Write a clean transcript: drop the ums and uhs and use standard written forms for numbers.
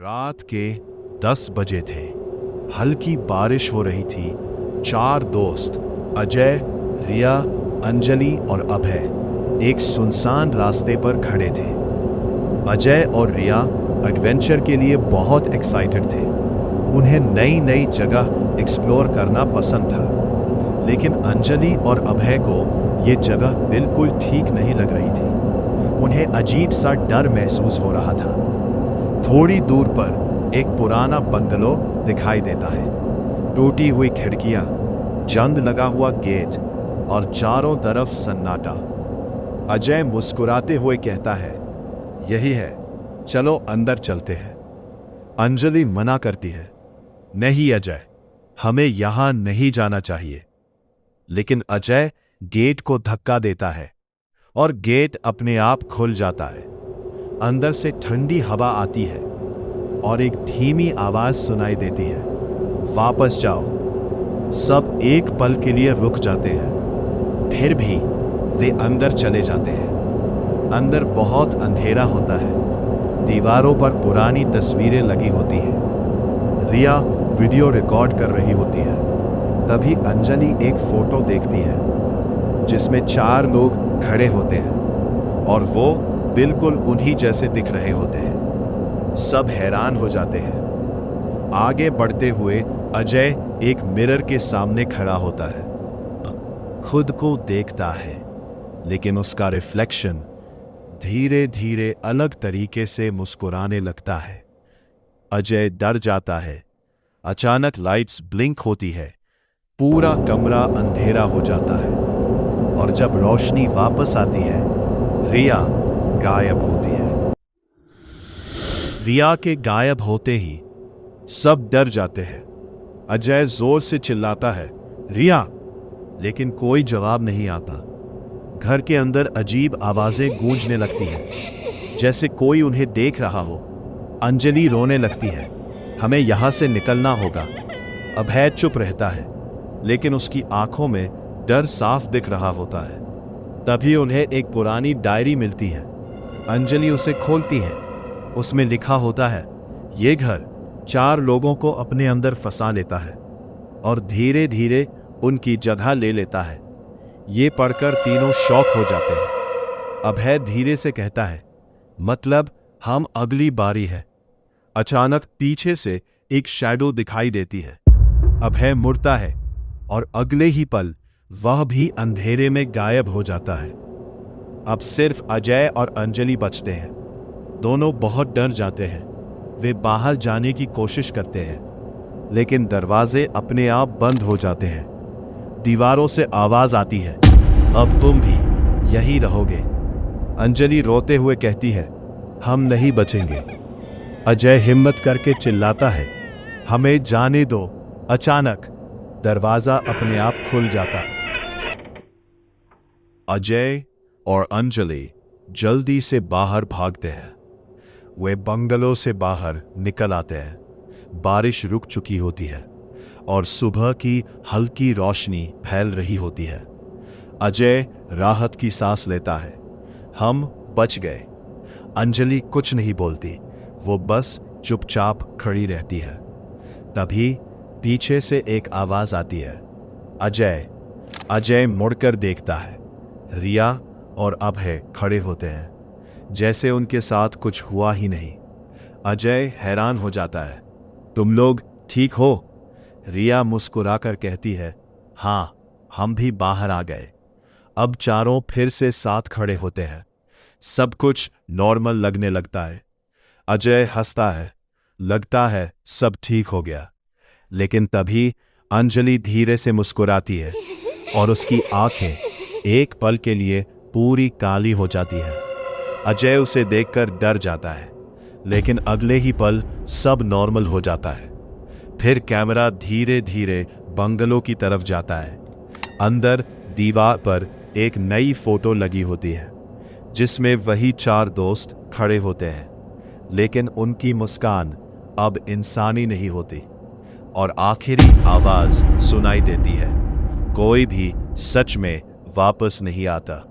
रात के 10 बजे थे। हल्की बारिश हो रही थी। 4 दोस्त अजय, रिया, अंजलि और अभय एक सुनसान रास्ते पर खड़े थे। अजय और रिया एडवेंचर के लिए बहुत एक्साइटेड थे। उन्हें नई नई जगह एक्सप्लोर करना पसंद था, लेकिन अंजलि और अभय को ये जगह बिल्कुल ठीक नहीं लग रही थी। उन्हें अजीब सा डर महसूस हो रहा था। थोड़ी दूर पर एक पुराना बंगलो दिखाई देता है। टूटी हुई खिड़कियां, जंग लगा हुआ गेट और चारों तरफ सन्नाटा। अजय मुस्कुराते हुए कहता है, यही है, चलो अंदर चलते हैं। अंजलि मना करती है, नहीं अजय, हमें यहां नहीं जाना चाहिए। लेकिन अजय गेट को धक्का देता है और गेट अपने आप खुल जाता है। अंदर से ठंडी हवा आती है और एक धीमी आवाज सुनाई देती है, वापस जाओ। सब एक पल के लिए रुक जाते हैं, फिर भी वे अंदर चले जाते हैं। अंदर बहुत अंधेरा होता है। दीवारों पर पुरानी तस्वीरें लगी होती हैं। रिया वीडियो रिकॉर्ड कर रही होती है। तभी अंजलि एक फोटो देखती है जिसमें 4 लोग खड़े होते हैं और वो बिल्कुल उन्हीं जैसे दिख रहे होते हैं। सब हैरान हो जाते हैं। आगे बढ़ते हुए अजय एक मिरर के सामने खड़ा होता है। खुद को देखता है, लेकिन उसका रिफ्लेक्शन धीरे धीरे अलग तरीके से मुस्कुराने लगता है। अजय डर जाता है। अचानक लाइट्स ब्लिंक होती है। पूरा कमरा अंधेरा हो जाता है और जब रोशनी वापस आती है, रिया गायब होती है। रिया के गायब होते ही सब डर जाते हैं। अजय जोर से चिल्लाता है, रिया, लेकिन कोई जवाब नहीं आता। घर के अंदर अजीब आवाजें गूंजने लगती हैं, जैसे कोई उन्हें देख रहा हो। अंजलि रोने लगती है, हमें यहां से निकलना होगा। अभय चुप रहता है, लेकिन उसकी आंखों में डर साफ दिख रहा होता है। तभी उन्हें एक पुरानी डायरी मिलती है। अंजलि उसे खोलती है। उसमें लिखा होता है, ये घर 4 लोगों को अपने अंदर फंसा लेता है और धीरे धीरे उनकी जगह ले लेता है। ये पढ़कर तीनों शॉक हो जाते हैं। अभय धीरे से कहता है, मतलब हम अगली बारी है। अचानक पीछे से एक शैडो दिखाई देती है। अभय मुड़ता है और अगले ही पल वह भी अंधेरे में गायब हो जाता है। अब सिर्फ अजय और अंजलि बचते हैं। दोनों बहुत डर जाते हैं। वे बाहर जाने की कोशिश करते हैं, लेकिन दरवाजे अपने आप बंद हो जाते हैं। दीवारों से आवाज आती है, अब तुम भी यही रहोगे। अंजलि रोते हुए कहती है, हम नहीं बचेंगे। अजय हिम्मत करके चिल्लाता है, हमें जाने दो। अचानक दरवाजा अपने आप खुल जाता। अजय और अंजलि जल्दी से बाहर भागते हैं। वे बंगलो से बाहर निकल आते हैं। बारिश रुक चुकी होती है और सुबह की हल्की रोशनी फैल रही होती है। अजय राहत की सांस लेता है, हम बच गए। अंजलि कुछ नहीं बोलती, वो बस चुपचाप खड़ी रहती है। तभी पीछे से एक आवाज आती है, अजय। अजय मुड़कर देखता है। रिया और अभय खड़े होते हैं, जैसे उनके साथ कुछ हुआ ही नहीं। अजय हैरान हो जाता है, तुम लोग ठीक हो? रिया मुस्कुराकर कहती है, हाँ, हम भी बाहर आ गए। अब चारों फिर से साथ खड़े होते हैं। सब कुछ नॉर्मल लगने लगता है। अजय हंसता है, लगता है सब ठीक हो गया। लेकिन तभी अंजलि धीरे से मुस्कुराती है और उसकी आंखें एक पल के लिए पूरी काली हो जाती है। अजय उसे देखकर डर जाता है, लेकिन अगले ही पल सब नॉर्मल हो जाता है। फिर कैमरा धीरे धीरे बंगलो की तरफ जाता है। अंदर दीवार पर एक नई फोटो लगी होती है, जिसमें वही 4 दोस्त खड़े होते हैं, लेकिन उनकी मुस्कान अब इंसानी नहीं होती और आखिरी आवाज सुनाई देती है, कोई भी सच में वापस नहीं आता।